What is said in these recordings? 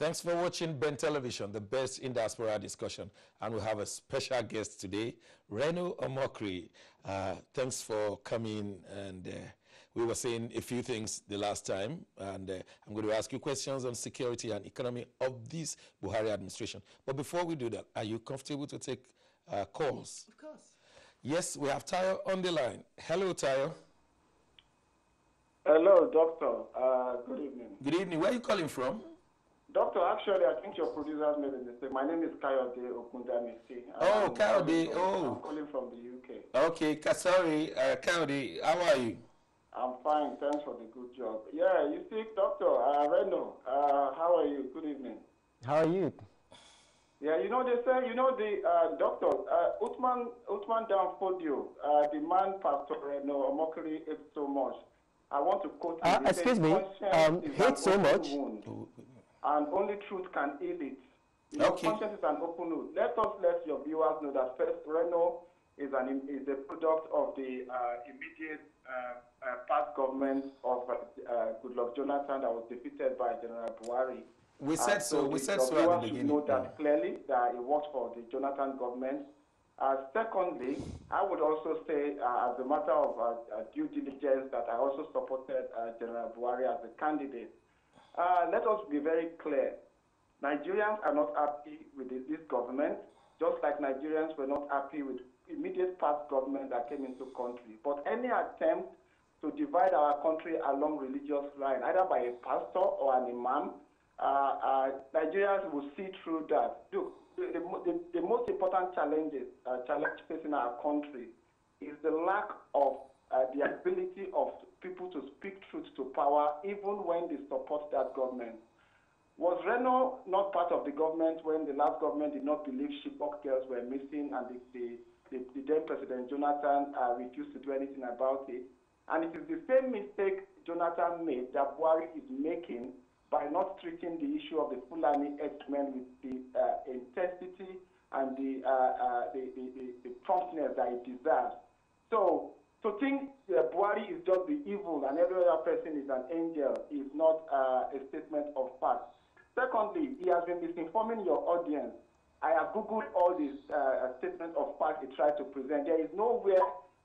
Thanks for watching Ben Television, the best in diaspora discussion. And we have a special guest today, Reno Omokri. Thanks for coming. And we were saying a few things the last time. And I'm going to ask you questions on security and economy of this Buhari administration. But before we do that, are you comfortable to take calls? Of course. Yes, we have Tayo on the line. Hello, Tayo. Hello, Doctor. Good evening. Good evening. Where are you calling from? Doctor, actually, I think your producers made a mistake. My name is Kayode Okundamisi. Oh, Kayode. I'm calling from the UK. Okay, sorry, Kayode. How are you? I'm fine. Thanks for the good job. Yeah, you see, Doctor, Reno, how are you? Good evening. How are you? Yeah, you know, they say, you know, the Doctor, Uthman Danfodio, the man Pastor Reno Omokri hates so much. I want to quote him. Excuse me, hate so much? And only truth can heal it. You know, conscience is an open wound. Let your viewers know that first, Reno is a product of the immediate past government of Goodluck Jonathan that was defeated by General Buhari. We said so. We said so at the beginning. Know that clearly that it worked for the Jonathan government. Secondly, I would also say, as a matter of due diligence, that I also supported General Buhari as a candidate. Let us be very clear. Nigerians are not happy with this government, just like Nigerians were not happy with immediate past government that came into country. But any attempt to divide our country along religious lines, either by a pastor or an imam, Nigerians will see through that. Look, the most important challenge facing our country is the lack of the ability of people to speak truth to power, even when they support that government. Was Reno not part of the government when the last government did not believe Chibok girls were missing and the then President Jonathan refused to do anything about it? And it is the same mistake Jonathan made that Buhari is making by not treating the issue of the Fulani herdsmen with the intensity and the promptness that it deserves. So to think Buhari is just the evil and every other person is an angel is not a statement of fact. Secondly, he has been misinforming your audience. I have Googled all these statements of fact he tried to present. There is nowhere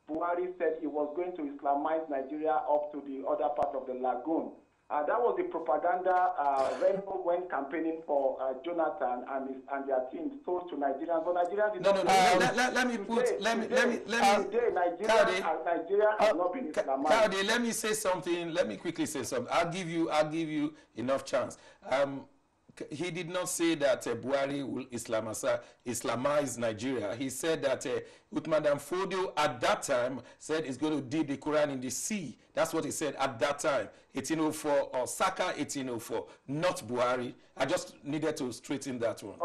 Buhari said he was going to Islamize Nigeria up to the other part of the lagoon. That was the propaganda Reno when campaigning for Jonathan and their team sold to Nigerians. But Nigerians did not. Nigeria has not been Islamized. Kayode, let me say something. Let me quickly say something. I'll give you enough chance. He did not say that Buhari will Islamize Nigeria. He said that Uthman Danfodio at that time said he's going to dip the Quran in the sea. That's what he said at that time, 1804, or Saka 1804, not Buhari. I just needed to straighten that one.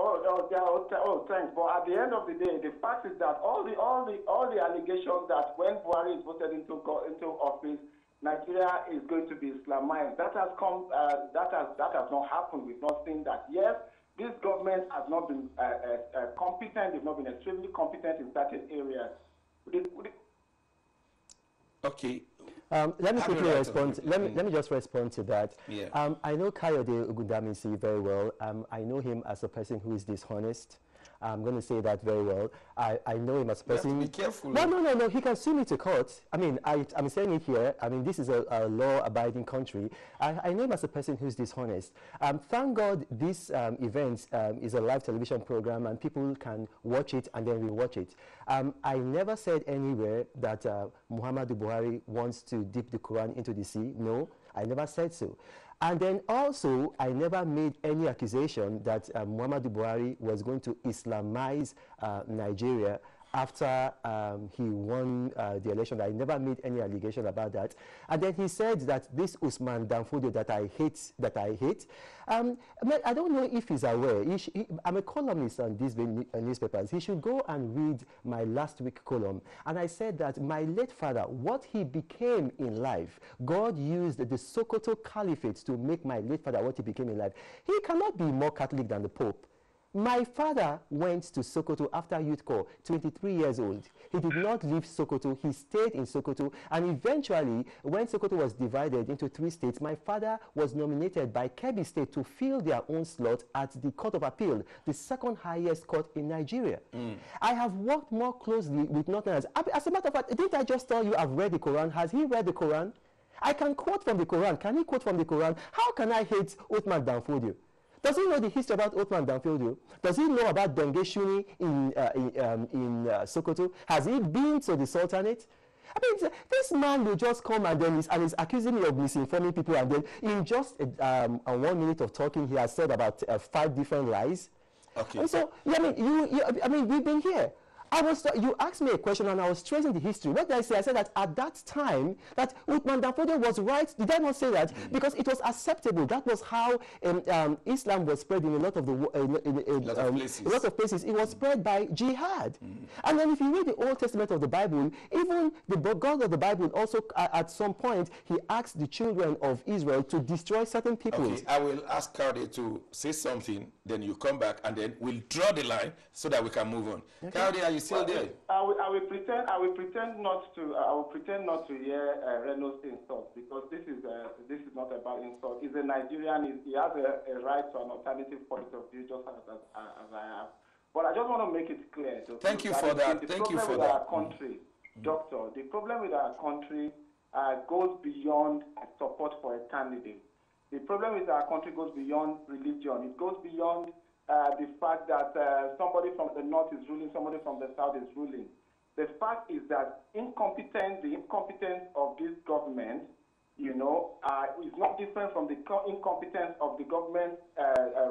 Thanks. But at the end of the day, the fact is that all the allegations that when Buhari is voted into office, Nigeria is going to be Islamized. That has come. That has not happened. We've not seen that. Yes, this government has not been competent. They've not been extremely competent in certain areas. Okay. Let me quickly respond. Let me just respond to that. Yeah. I know Kayode Okundamisi very well. I know him as a person who is dishonest. I'm going to say that very well. I know him as a person. You have to be careful. No. He can sue me to court. I mean, I'm saying it here. I mean, this is a law-abiding country. I know him as a person who's dishonest. Thank God this event is a live television program and people can watch it and then rewatch it. I never said anywhere that Muhammadu Buhari wants to dip the Quran into the sea. No, I never said so. And then also, I never made any accusation that Muhammadu Buhari was going to Islamize Nigeria after he won the election. I never made any allegation about that. And then he said that this Uthman Danfodio that I hate, I don't know if he's aware. I'm a columnist on these newspapers. He should go and read my last week column. And I said that my late father, what he became in life, God used the Sokoto Caliphate to make my late father what he became in life. He cannot be more Catholic than the Pope. My father went to Sokoto after youth corps, 23 years old. He did not leave Sokoto. He stayed in Sokoto. And eventually, when Sokoto was divided into 3 states, my father was nominated by Kebbi State to fill their own slot at the Court of Appeal, the second highest court in Nigeria. I have worked more closely with Northerners. As a matter of fact, didn't I just tell you I've read the Quran? Has he read the Quran? I can quote from the Quran. Can he quote from the Quran? How can I hate Uthman Danfodio? Does he know the history about Uthman Danfodio? Does he know about Denge Shuni in Sokoto? Has he been to the Sultanate? I mean, this man will just come and then is accusing me of misinforming people, and then in just 1 minute of talking, he has said about 5 different lies. Okay. And so, yeah, I mean, we've been here. You asked me a question and I was tracing the history. What did I say? I said that at that time, that Uthman Danfodio was right. Did I not say that? Because it was acceptable. That was how Islam was spread in a lot of places. It was spread by jihad. And then if you read the Old Testament of the Bible, even the God of the Bible also, at some point, he asked the children of Israel to destroy certain people. Okay, I will ask Kaude to say something, then you come back, and then we'll draw the line so that we can move on. Okay. Kaude, are you still there? I will pretend not to hear Reno's insult, because this is not about insult. He's a Nigerian. He has a right to an alternative point of view, just as I have. But I just want to make it clear. Thank you for that. Thank you for that. Our country, Doctor, the problem with our country goes beyond support for a candidate. The problem with our country goes beyond religion. It goes beyond the fact that somebody from the north is ruling, somebody from the south is ruling. The fact is that the incompetence of this government, is not different from the incompetence of the government.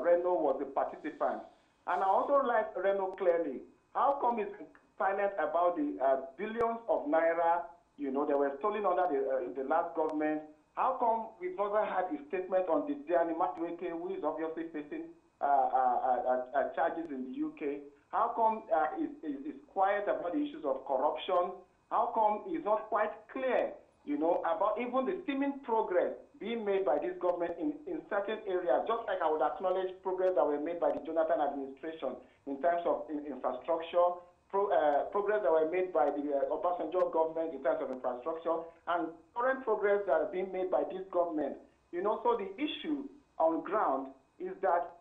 Reno was a participant. And I also like Reno clearly. How come he's silent about the billions of naira, that were stolen under the last government? How come we've never had a statement on the Diani Matueke, who is obviously facing charges in the UK? How come he's quiet about the issues of corruption? How come he's not quite clear, about even the seeming progress being made by this government in certain areas? Just like I would acknowledge progress that were made by the Jonathan administration in terms of infrastructure, progress that were made by the Obasanjo government in terms of infrastructure, and current progress that are being made by this government. So the issue on ground is that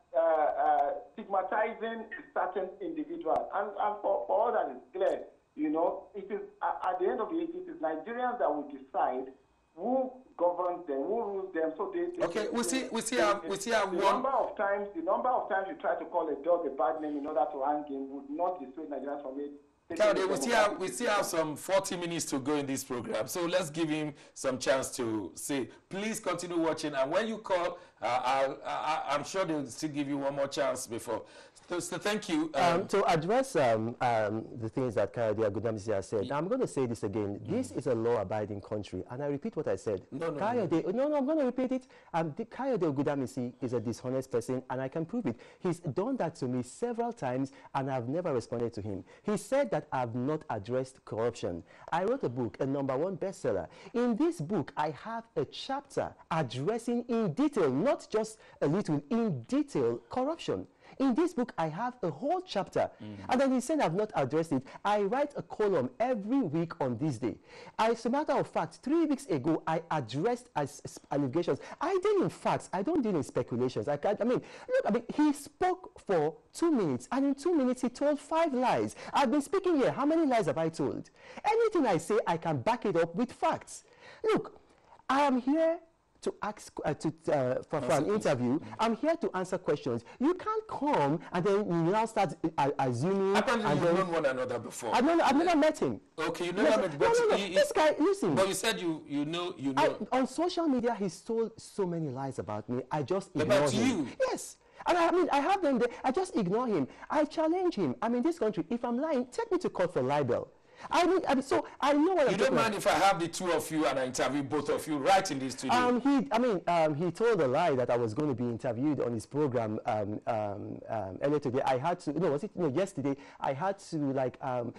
stigmatizing certain individuals, and for all that is clear, it is at the end of the day, it is Nigerians that will decide who governs them, who rules them. So the number of times you try to call a dog a bad name in order to hang him would not dissuade Nigerians from it. Kaude, we still have some 40 minutes to go in this program, so let's give him some chance to say. Please continue watching, and when you call, I'm sure they'll still give you one more chance before. So thank you. To address the things that Kayode Agudamisi has said, I'm going to say this again. This is a law-abiding country, and I repeat what I said. No, I'm going to repeat it. Kayode Agudamisi is a dishonest person, and I can prove it. He's done that to me several times, and I've never responded to him. He said that I've not addressed corruption. I wrote a book, a #1 bestseller. In this book, I have a chapter addressing in detail, not just a little, in detail, corruption. In this book, I have a whole chapter. And then he said I've not addressed it. I write a column every week on this day. As a matter of fact, 3 weeks ago, I addressed allegations. I deal in facts. I don't deal in speculations. He spoke for 2 minutes, and in 2 minutes, he told 5 lies. I've been speaking here. How many lies have I told? Anything I say, I can back it up with facts. Look, I am here to ask for an interview. I'm here to answer questions. You can't come and then you now start assuming. Apparently, you've known one another before. I've never met him. Okay, you never met. But this guy, listen. But you said you know. On social media, he's told so many lies about me. I just ignore him. About you? Yes. And I have them there. I just ignore him. I challenge him. I'm in this country. If I'm lying, take me to court for libel. I mean, so I know what you don't mind if I have the two of you and I interview both of you right in this studio? He told a lie that I was going to be interviewed on his program earlier today. I had to, yesterday, I had to, like,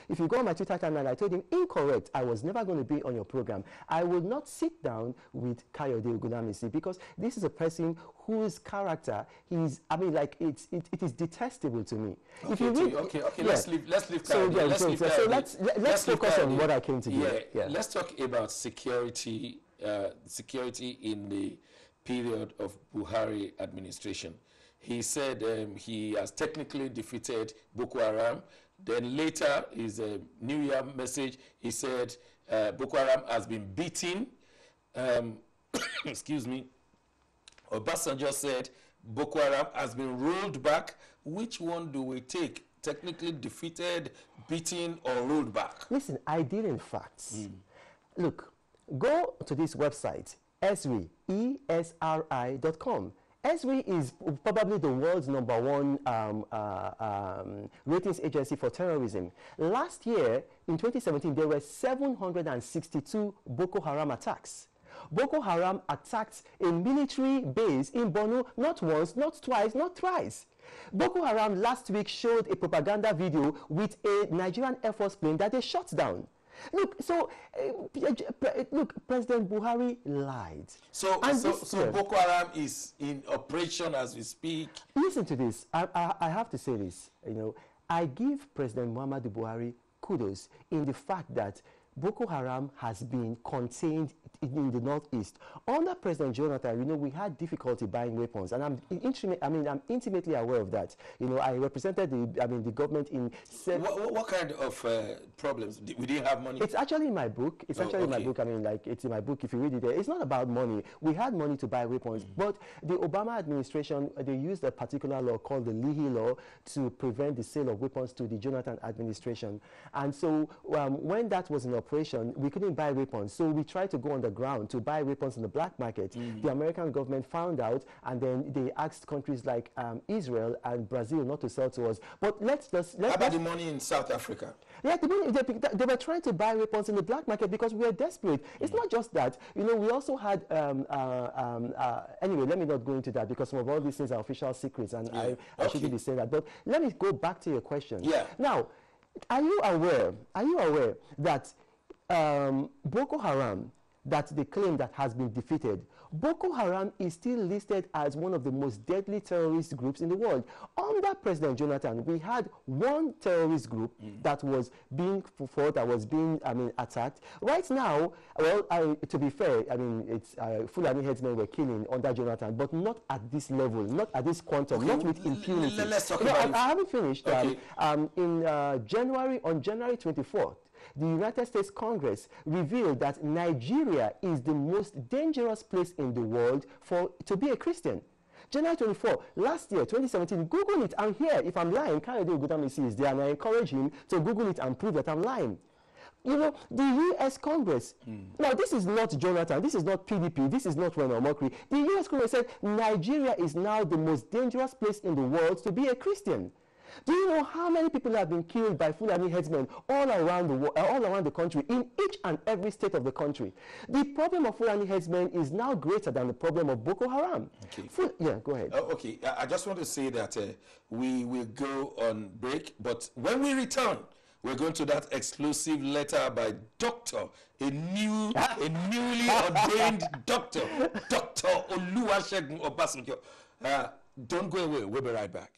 if you go on my Twitter timeline, I told him, incorrect, I was never going to be on your program. I will not sit down with Kayode Ogunamisi because this is a person whose character is, it is detestable to me. Okay, if you read, let's leave Kayode. Let's focus on what I came to do. Yeah. Let's talk about security in the period of Buhari administration. He said he has technically defeated Boko Haram. Then later, his New Year message, he said Boko Haram has been beaten. Excuse me. Obasanjo said Boko Haram has been rolled back. Which one do we take? Technically defeated, beaten, or rolled back? Listen, I deal in facts. Look, go to this website, ESRI, ESRI.com. ESRI is probably the world's #1 ratings agency for terrorism. Last year, in 2017, there were 762 Boko Haram attacks. Boko Haram attacked a military base in Borno not once, not twice, not thrice. Boko Haram last week showed a propaganda video with a Nigerian Air Force plane that they shot down. Look, President Buhari lied. So Boko Haram is in operation as we speak. Listen to this. I have to say this. I give President Muhammadu Buhari kudos in the fact that Boko Haram has been contained in the northeast. Under President Jonathan, we had difficulty buying weapons, and I'm intimately aware of that. I represented the government in. What kind of problems? We didn't have money. It's actually in my book. It's in my book. It's in my book. If you read it there, it's not about money. We had money to buy weapons, but the Obama administration, they used a particular law called the Leahy Law to prevent the sale of weapons to the Jonathan administration. And so when that was in operation, we couldn't buy weapons. So we tried to go on the ground to buy weapons in the black market. The American government found out, and then they asked countries like Israel and Brazil not to sell to us. But how about the money in South Africa? Yeah, they were trying to buy weapons in the black market because we were desperate. It's not just that. We also had anyway, let me not go into that because some of all these things are official secrets, and I shouldn't be saying that. But let me go back to your question. Yeah. Now, are you aware that Boko Haram, that they claim that has been defeated, Boko Haram is still listed as one of the most deadly terrorist groups in the world. Under President Jonathan, we had one terrorist group that was being fought, that was being attacked. Right now, well, to be fair, it's Fulani headsmen were killing under Jonathan, but not at this level, not at this quantum, not with impunity. Let's talk about it. I haven't finished. Okay. On January 24th, the United States Congress revealed that Nigeria is the most dangerous place in the world to be a Christian. January 24, last year, 2017, Google it. I'm here. If I'm lying, Kayode Ogunamisi is there, and I encourage him to Google it and prove that I'm lying. The U.S. Congress, now this is not Jonathan, this is not PDP, this is not Reno Omokri. The U.S. Congress said Nigeria is now the most dangerous place in the world to be a Christian. Do you know how many people have been killed by Fulani headsmen all around the country, in each and every state of the country? The problem of Fulani headsmen is now greater than the problem of Boko Haram. Okay. Yeah, go ahead. Okay, I just want to say that we will go on break, but when we return, we're going to that exclusive letter by Dr. a newly ordained doctor, Dr. Oluwasegun Obasanjo. Don't go away. We'll be right back.